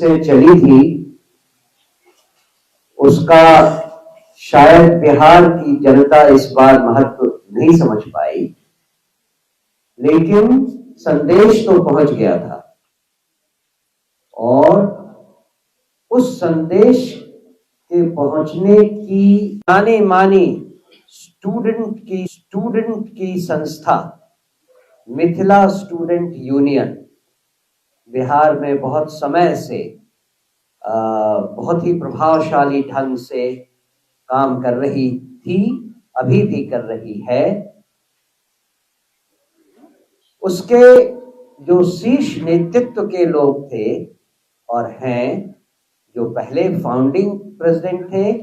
से चली थी उसका शायद बिहार की जनता इस बार महत्व नहीं समझ पाई, लेकिन संदेश तो पहुंच गया था। और उस संदेश के पहुंचने की जाने मानी स्टूडेंट की संस्था मिथिला स्टूडेंट यूनियन बिहार में बहुत समय से बहुत ही प्रभावशाली ढंग से काम कर रही थी, अभी भी कर रही है। उसके जो शीर्ष नेतृत्व के लोग थे और हैं, जो पहले फाउंडिंग प्रेसिडेंट थे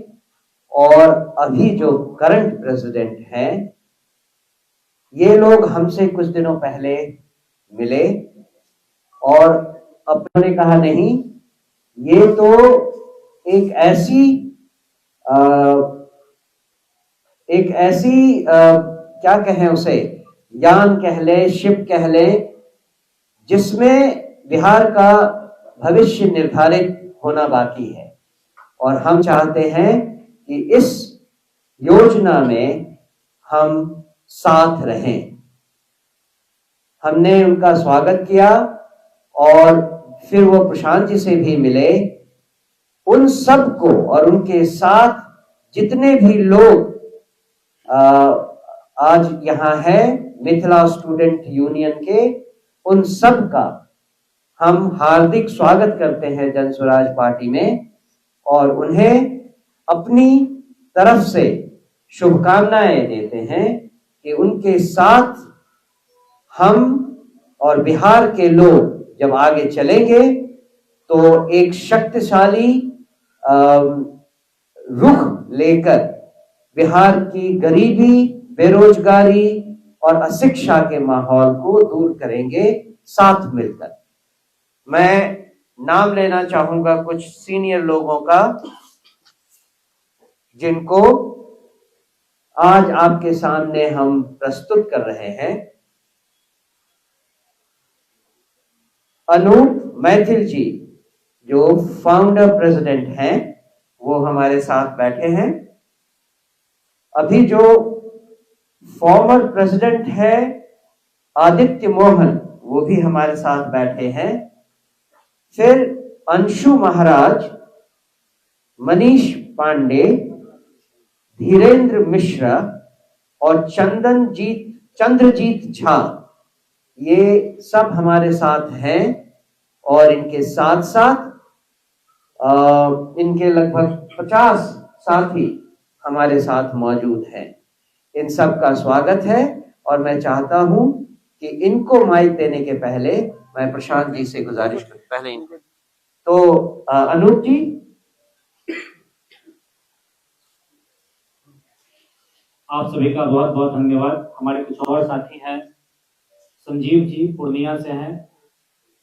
और अभी जो करंट प्रेसिडेंट हैं, ये लोग हमसे कुछ दिनों पहले मिले और अपने कहा नहीं, ये तो एक ऐसी क्या कहें उसे, यान कह ले, शिप कह ले, जिसमें बिहार का भविष्य निर्धारित होना बाकी है। और हम चाहते हैं कि इस योजना में हम साथ रहें। हमने उनका स्वागत किया और फिर वो प्रशांत जी से भी मिले। उन सब को और उनके साथ जितने भी लोग आज यहाँ हैं मिथिला स्टूडेंट यूनियन के, उन सब का हम हार्दिक स्वागत करते हैं जन स्वराज पार्टी में और उन्हें अपनी तरफ से शुभकामनाएं देते हैं कि उनके साथ हम और बिहार के लोग जब आगे चलेंगे तो एक शक्तिशाली रुख लेकर बिहार की गरीबी, बेरोजगारी और अशिक्षा के माहौल को दूर करेंगे साथ मिलकर। मैं नाम लेना चाहूंगा कुछ सीनियर लोगों का जिनको आज आपके सामने हम प्रस्तुत कर रहे हैं। अनूप मैथिल जी जो फाउंडर प्रेसिडेंट हैं, वो हमारे साथ बैठे हैं। अभी जो फॉर्मर प्रेसिडेंट है आदित्य मोहन, वो भी हमारे साथ बैठे हैं। फिर अंशु महाराज, मनीष पांडे, धीरेन्द्र मिश्रा और चंद्रजीत झा, ये सब हमारे साथ हैं। और इनके साथ साथ इनके लगभग 50 साथी हमारे साथ मौजूद हैं। इन सब का स्वागत है और मैं चाहता हूं कि इनको माइक देने के पहले मैं प्रशांत जी से गुजारिश करूं। पहले इनको तो अनूप जी। आप सभी का बहुत बहुत धन्यवाद। हमारे कुछ और साथी हैं, संजीव जी पूर्णिया से हैं,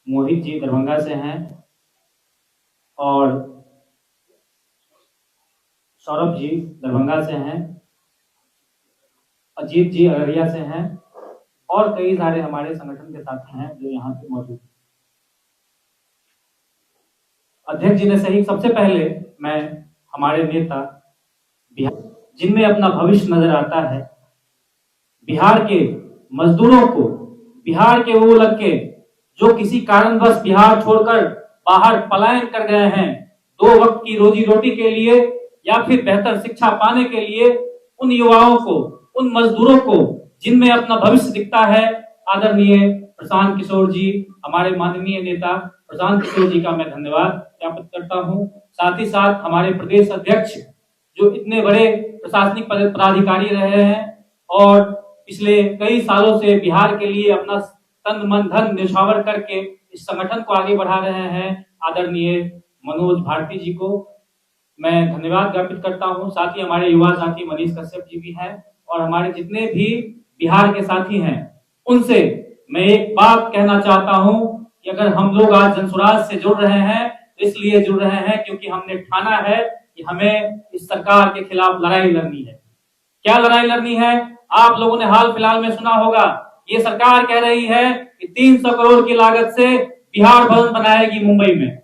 मोहित जी दरभंगा से हैं और सौरभ जी दरभंगा से हैं, अजीत जी अररिया से हैं और कई सारे हमारे संगठन के साथी हैं जो यहाँ पे मौजूद हैं। अध्यक्ष जी ने सही, सबसे पहले मैं हमारे नेता बिहार जिनमें अपना भविष्य नजर आता है, बिहार के मजदूरों को, बिहार के वो लड़के जो किसी कारणवश बिहार छोड़कर बाहर पलायन कर गए हैं, 2 वक्त की रोजी रोटी के लिए या फिर बेहतर शिक्षा पाने के लिए, उन युवाओं को, उन मजदूरों को जिनमें अपना भविष्य दिखता है, आदरणीय प्रशांत किशोर जी, हमारे माननीय नेता प्रशांत किशोर जी का मैं धन्यवाद ज्ञापित करता हूं। साथ ही साथ हमारे प्रदेश अध्यक्ष जो इतने बड़े प्रशासनिक पदाधिकारी रहे हैं और पिछले कई सालों से बिहार के लिए अपना तन मन धन न्यौछावर करके इस संगठन को आगे बढ़ा रहे हैं, आदरणीय मनोज भारती जी को मैं धन्यवाद ज्ञापित करता हूं। साथ ही हमारे युवा साथी मनीष कश्यप जी भी हैं और हमारे जितने भी बिहार के साथी हैं, उनसे मैं एक बात कहना चाहता हूं कि अगर हम लोग आज जनसुराज से जुड़ रहे हैं तो इसलिए जुड़ रहे हैं क्योंकि हमने ठाना है कि हमें इस सरकार के खिलाफ लड़ाई लड़नी है। क्या लड़ाई लड़नी है? आप लोगों ने हाल फिलहाल में सुना होगा, ये सरकार कह रही है कि 300 करोड़ की लागत से बिहार भवन बनाएगी मुंबई में।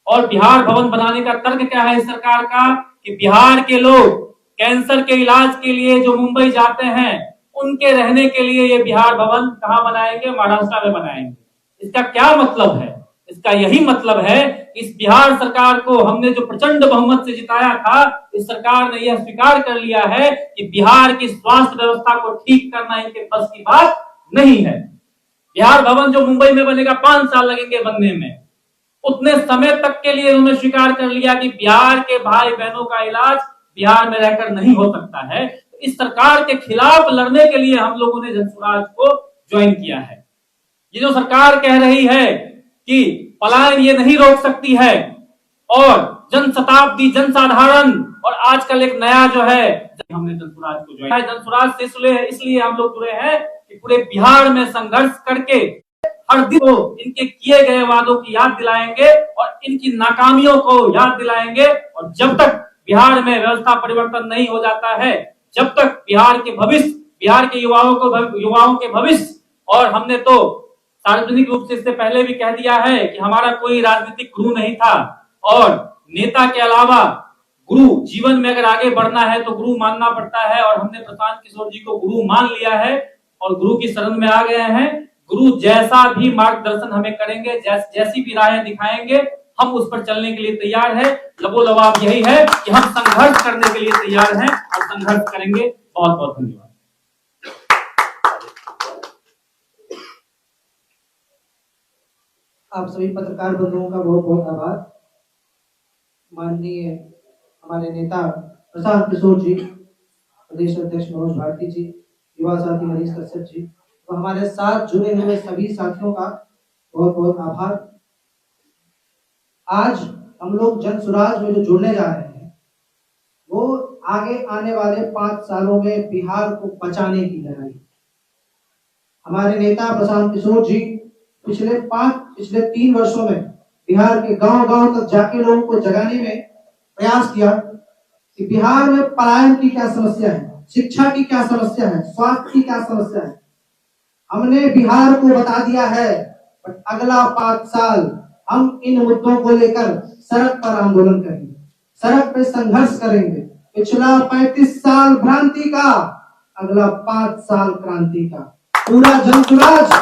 और बिहार भवन बनाने का तर्क क्या है इस सरकार का कि बिहार के लोग कैंसर के इलाज के लिए जो मुंबई जाते हैं उनके रहने के लिए ये बिहार भवन कहां बनाएंगे? महाराष्ट्र में बनाएंगे। इसका क्या मतलब है? इसका यही मतलब है कि इस बिहार सरकार को हमने जो प्रचंड बहुमत से जिताया था, इस सरकार ने यह स्वीकार कर लिया है कि बिहार की स्वास्थ्य व्यवस्था को ठीक करना इनके बस की बात नहीं है। बिहार भवन जो मुंबई में बनेगा 5 साल लगेंगे बनने में, उतने समय तक के लिए उन्होंने स्वीकार कर लिया कि बिहार के भाई बहनों का इलाज बिहार में रहकर नहीं हो सकता है। इस सरकार के खिलाफ लड़ने के लिए हम लोगों ने जनसुराज को ज्वाइन किया है। ये जो सरकार कह रही है कि पलायन ये नहीं रोक सकती है और जनशताब्दी जनसाधारण और आजकल एक नया जो है हमने जनसुराज को ज्वाइन किया। जनसुराज से इसलिए हम लोग जुड़े हैं कि पूरे बिहार में संघर्ष करके हर दिन को इनके किए गए वादों की याद दिलाएंगे और इनकी नाकामियों को याद दिलाएंगे। और जब तक बिहार में व्यवस्था परिवर्तन नहीं हो जाता है, जब तक बिहार के भविष्य, बिहार के युवाओं के भविष्य, और हमने तो सार्वजनिक रूप से इससे पहले भी कह दिया है कि हमारा कोई राजनीतिक गुरु नहीं था और नेता के अलावा गुरु, जीवन में अगर आगे बढ़ना है तो गुरु मानना पड़ता है और हमने प्रशांत किशोर जी को गुरु मान लिया है और गुरु की शरण में आ गए हैं। गुरु जैसा भी मार्गदर्शन हमें करेंगे, जैसी भी राहें दिखाएंगे, हम उस पर चलने के लिए तैयार है। लबोलबाब यही है कि हम संघर्ष करने के लिए तैयार हैं और संघर्ष करेंगे। बहुत बहुत धन्यवाद। आप सभी पत्रकार बंधुओं का बहुत बहुत आभार। माननीय हमारे नेता प्रशांत किशोर जी, प्रदेश अध्यक्ष मनोज भारती जी, युवा साथी हरीश कश्यप जी, तो हमारे साथ जुड़े हुए सभी साथियों का बहुत बहुत आभार। आज हम लोग जनसुराज में जो जुड़ने जा रहे हैं वो आगे आने वाले 5 सालों में बिहार को बचाने की लड़ाई। हमारे नेता प्रशांत किशोर जी पिछले 3 वर्षों में बिहार के गांव-गांव तक जाके लोगों को जगाने में प्रयास किया कि बिहार में पलायन की क्या समस्या है, शिक्षा की क्या समस्या है, स्वास्थ्य की क्या समस्या है। हमने बिहार को बता दिया है, पर अगला 5 साल हम इन मुद्दों को लेकर सड़क पर आंदोलन करेंगे, सड़क पे संघर्ष करेंगे। पिछला 35 साल भ्रांति का, अगला 5 साल क्रांति का। पूरा जनसुराज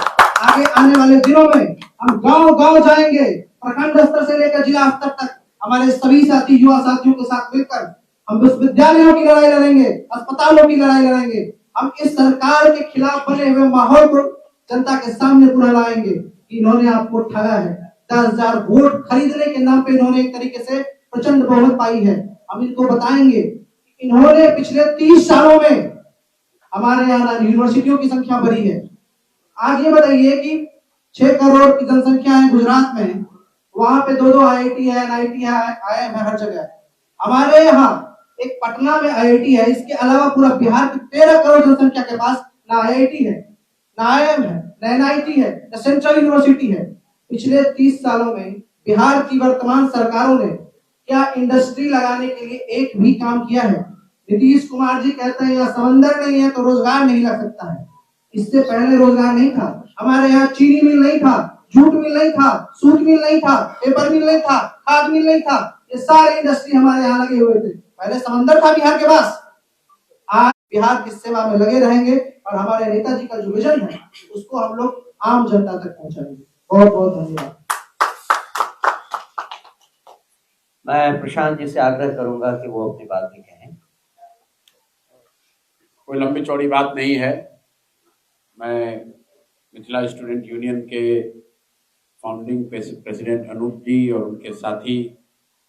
आगे आने वाले दिनों में हम गांव-गांव जाएंगे, प्रखंड स्तर से लेकर जिला स्तर तक हमारे सभी साथी युवा साथियों के साथ मिलकर हम विश्वविद्यालयों की लड़ाई लड़ेंगे, अस्पतालों की लड़ाई लड़ेंगे। हम इस सरकार के खिलाफ बने हुए माहौल को जनता के सामने पूरा लाएंगे कि इन्होंने आपको ठगा है। 10,000 वोट खरीदने के नाम पे इन्होंने एक तरीके से प्रचंड बहुमत पाई है। हम इनको बताएंगे इन्होंने पिछले 30 सालों में हमारे यहाँ यूनिवर्सिटियों की संख्या बढ़ी है। आज ये बताइए कि 6 करोड़ की जनसंख्या है गुजरात में, वहां पे 2-2 IIT है, NIT है, IIM है, हर जगह। हमारे यहाँ एक पटना में IIT है, इसके अलावा पूरा बिहार की 13 करोड़ जनसंख्या के पास ना IIT है, ना IIM है, ना NIT है, ना सेंट्रल यूनिवर्सिटी है। पिछले 30 सालों में बिहार की वर्तमान सरकारों ने क्या इंडस्ट्री लगाने के लिए एक भी काम किया है? नीतीश कुमार जी कहते हैं यहाँ समंदर नहीं है तो रोजगार नहीं लग सकता है। इससे पहले रोजगार नहीं था। हमारे यहाँ चीनी मिल नहीं था, जूट मिल नहीं था, सूत मिल नहीं था, पेपर मिल नहीं था, खाद मिल नहीं था। ये सारे इंडस्ट्री हमारे यहाँ लगे हुए थे। पहले समंदर था बिहार के पास। आज बिहार की सेवा में लगे रहेंगे और हमारे नेताजी का जो विजन है उसको हम लोग आम जनता तक पहुंचाएंगे। बहुत बहुत धन्यवाद। मैं प्रशांत जी से आग्रह करूंगा कि वो अपनी बात भी कहें। कोई लंबी चौड़ी बात नहीं है। मैं मिथिला स्टूडेंट यूनियन के फाउंडिंग प्रेसिडेंट अनूप जी और उनके साथी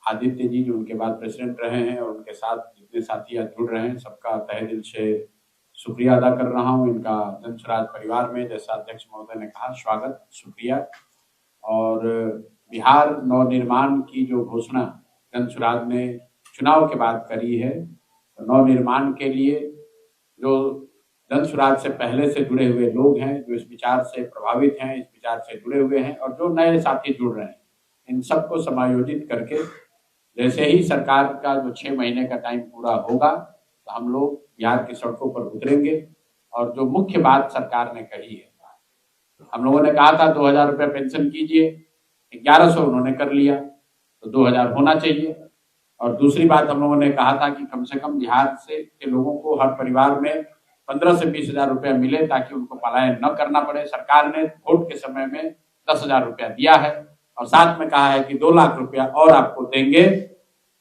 आदित्य जी जो उनके बाद प्रेसिडेंट रहे हैं और उनके साथ जितने साथी आज जुड़ रहे हैं सबका तहे दिल से शुक्रिया अदा कर रहा हूं। इनका जनसुराज परिवार में जैसा अध्यक्ष महोदय ने कहा स्वागत, शुक्रिया। और बिहार नवनिर्माण की जो घोषणा जनसुराज ने चुनाव के बाद करी है, तो नवनिर्माण के लिए जो जनसुराज से पहले से जुड़े हुए लोग हैं, जो इस विचार से प्रभावित हैं, इस विचार से जुड़े हुए हैं और जो नए साथी जुड़ रहे हैं, इन सबको समायोजित करके जैसे ही सरकार का जो 6 महीने का टाइम पूरा होगा तो हम लोग बिहार की सड़कों पर उतरेंगे। और जो मुख्य बात सरकार ने कही है, हम लोगों ने कहा था 2,000 रुपये पेंशन कीजिए, 1100 उन्होंने कर लिया। तो 2000 होना चाहिए। और दूसरी बात हम लोगों ने कहा था कि कम से कम बिहार से के लोगों को हर परिवार में 15 से 20 हजार रुपया मिले ताकि उनको पलायन न करना पड़े। सरकार ने वोट के समय में 10,000 रुपया दिया है और साथ में कहा है कि 2 लाख रुपया और आपको देंगे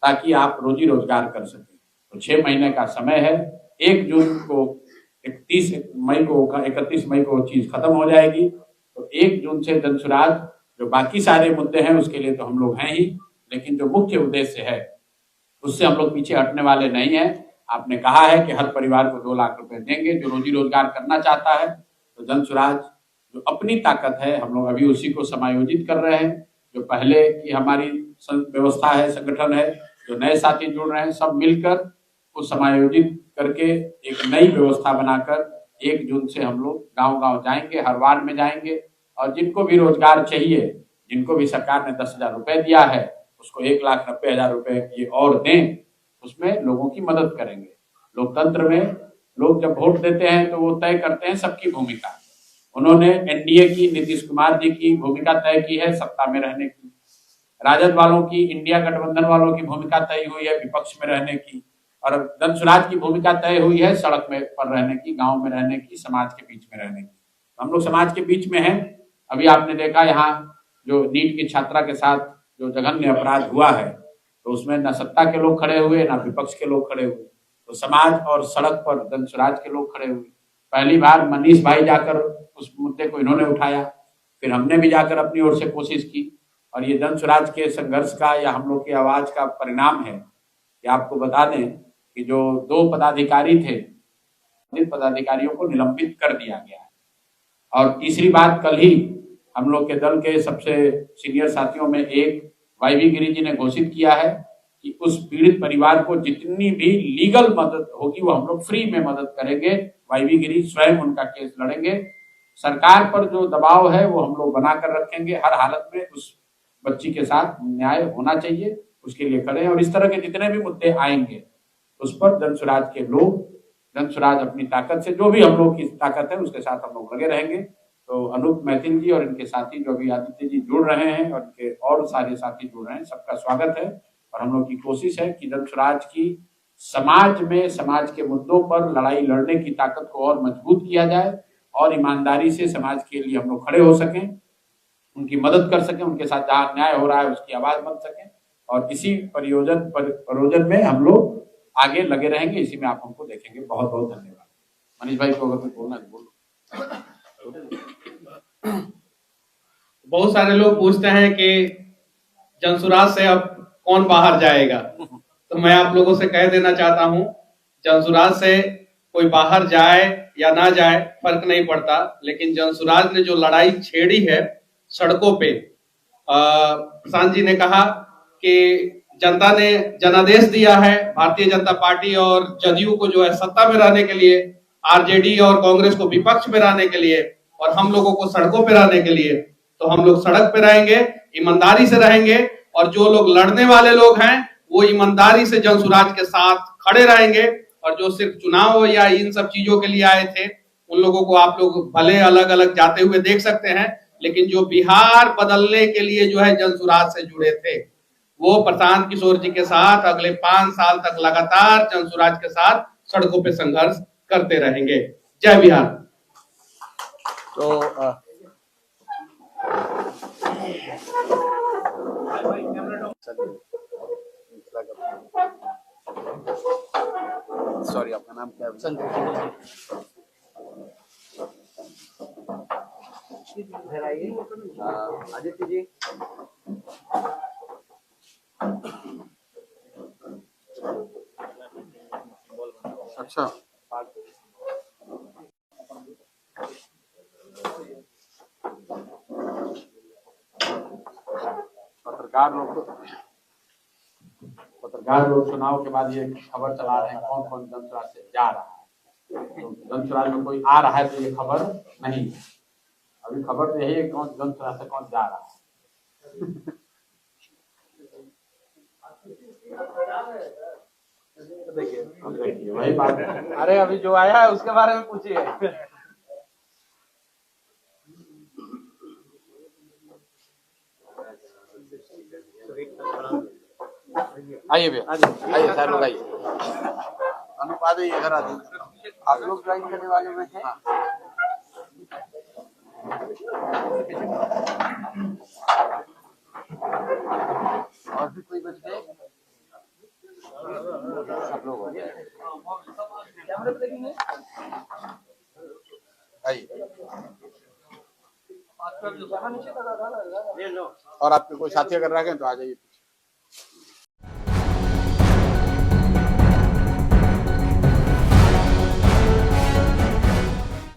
ताकि आप रोजी रोजगार कर सकें। तो 6 महीने का समय है। 1 जून को 31 मई को चीज खत्म हो जाएगी। तो 1 जून से जनसुराज जो बाकी सारे मुद्दे हैं उसके लिए तो हम लोग हैं ही, लेकिन जो मुख्य उद्देश्य है उससे हम लोग पीछे हटने वाले नहीं हैं। आपने कहा है कि हर परिवार को 2 लाख रुपए देंगे जो रोजी रोजगार करना चाहता है। तो जनसुराज जो अपनी ताकत है हम लोग अभी उसी को समायोजित कर रहे हैं। जो पहले की हमारी व्यवस्था है, संगठन है, जो नए साथी जुड़ रहे हैं, सब मिलकर को समायोजित करके एक नई व्यवस्था बनाकर 1 जून से हम लोग गांव-गांव जाएंगे, हर वार्ड में जाएंगे और जिनको भी रोजगार चाहिए, जिनको भी सरकार ने 10,000 रुपए दिया है, उसको 1,90,000 रुपए ये और दें, उसमें लोगों की मदद करेंगे। लोकतंत्र में लोग जब वोट देते हैं तो वो तय करते हैं सबकी भूमिका। उन्होंने एनडीए की, नीतीश कुमार जी की भूमिका तय की है सत्ता में रहने की। राजद वालों की, इंडिया गठबंधन वालों की भूमिका तय हुई है विपक्ष में रहने की। और जनसुराज की भूमिका तय हुई है सड़क में पर रहने की, गांव में रहने की, समाज के बीच में रहने की। हम लोग समाज के बीच में हैं। अभी आपने देखा यहाँ जो नीट की छात्रा के साथ जो जघन्य अपराध हुआ है, तो उसमें न सत्ता के लोग खड़े हुए, न विपक्ष के लोग खड़े हुए, तो समाज और सड़क पर जनसुराज के लोग खड़े हुए। पहली बार मनीष भाई जाकर उस मुद्दे को इन्होंने उठाया, फिर हमने भी जाकर अपनी ओर से कोशिश की। और ये जनसुराज के संघर्ष का या हम लोग की आवाज का परिणाम है कि आपको बता दें कि जो 2 पदाधिकारी थे, जिन पदाधिकारियों को निलंबित कर दिया गया है। और तीसरी बात, कल ही हम लोग के दल के सबसे सीनियर साथियों में एक वाईवी गिरी जी ने घोषित किया है कि उस पीड़ित परिवार को जितनी भी लीगल मदद होगी वो हम लोग फ्री में मदद करेंगे। वाईवी गिरी स्वयं उनका केस लड़ेंगे। सरकार पर जो दबाव है वो हम लोग बनाकर रखेंगे। हर हालत में उस बच्ची के साथ न्याय होना चाहिए, उसके लिए खड़े हैं। और इस तरह के जितने भी मुद्दे आएंगे उस पर जनसुराज के लोग, जनसुराज अपनी ताकत से, जो भी हम लोग की ताकत है उसके साथ हम लोग लगे रहेंगे। तो अनूप मैथिल जी और इनके साथी जो अभी आदित्य जी जुड़ रहे हैं और इनके और सारे साथी जुड़ रहे हैं, सबका स्वागत है। और हम लोग की कोशिश है कि जनसुराज की समाज में, समाज के मुद्दों पर लड़ाई लड़ने की ताकत को और मजबूत किया जाए और ईमानदारी से समाज के लिए हम लोग खड़े हो सकें, उनकी मदद कर सकें, उनके साथ जहाँ न्याय हो रहा है उसकी आवाज बन सकें। और इसी प्रयोजन में हम लोग आगे लगे रहेंगे। इसी में आप हमको देखेंगे। बहुत बहुत धन्यवाद। मनीष भाई को अगर कुछ बोलना है बोलो। बहुत सारे लोग पूछते हैं कि जनसुराज से अब कौन बाहर जाएगा, तो मैं आप लोगों से कह देना चाहता हूं, जनसुराज से कोई बाहर जाए या ना जाए फर्क नहीं पड़ता, लेकिन जनसुराज ने जो लड़ाई छेड़ी है सड़कों पे, प्रशांत जी ने कहा कि जनता ने जनादेश दिया है भारतीय जनता पार्टी और जदयू को जो है सत्ता में रहने के लिए, आरजेडी और कांग्रेस को विपक्ष में रहने के लिए और हम लोगों को सड़कों पे रहने के लिए। तो हम लोग सड़क पे रहेंगे, ईमानदारी से रहेंगे और जो लोग लड़ने वाले लोग हैं वो ईमानदारी से जनसुराज के साथ खड़े रहेंगे। और जो सिर्फ चुनाव या इन सब चीजों के लिए आए थे उन लोगों को आप लोग भले अलग अलग जाते हुए देख सकते हैं, लेकिन जो बिहार बदलने के लिए जो है जनसुराज से जुड़े थे वो प्रशांत किशोर जी के साथ अगले 5 साल तक लगातार जनसुराज के साथ सड़कों पे संघर्ष करते रहेंगे। जय बिहार। तो सॉरी, आपका नाम क्या है? इधर आइए। आदित्य जी। अच्छा, पत्रकार लोग चुनाव के बाद ये खबर चला रहे हैं कौन कौन जनसुराज से जा रहा है। तो जनसुराज में कोई आ रहा है तो ये खबर नहीं है। अभी खबर तो यही है कौन जनसुराज से कौन जा रहा है। देखिए वही बात है। अरे अभी जो आया है उसके बारे में पूछिए। आइए भैया, आइए सारे लोग आइए। अनुप आ जाइए, इधर आ जाइए। आप लोग ज्वाइन करने वाले में हैं? और भी कोई बच गए? सब लोग हो गए। आइए। और आपके कोई साथी अगर रह गए तो आ जाइए।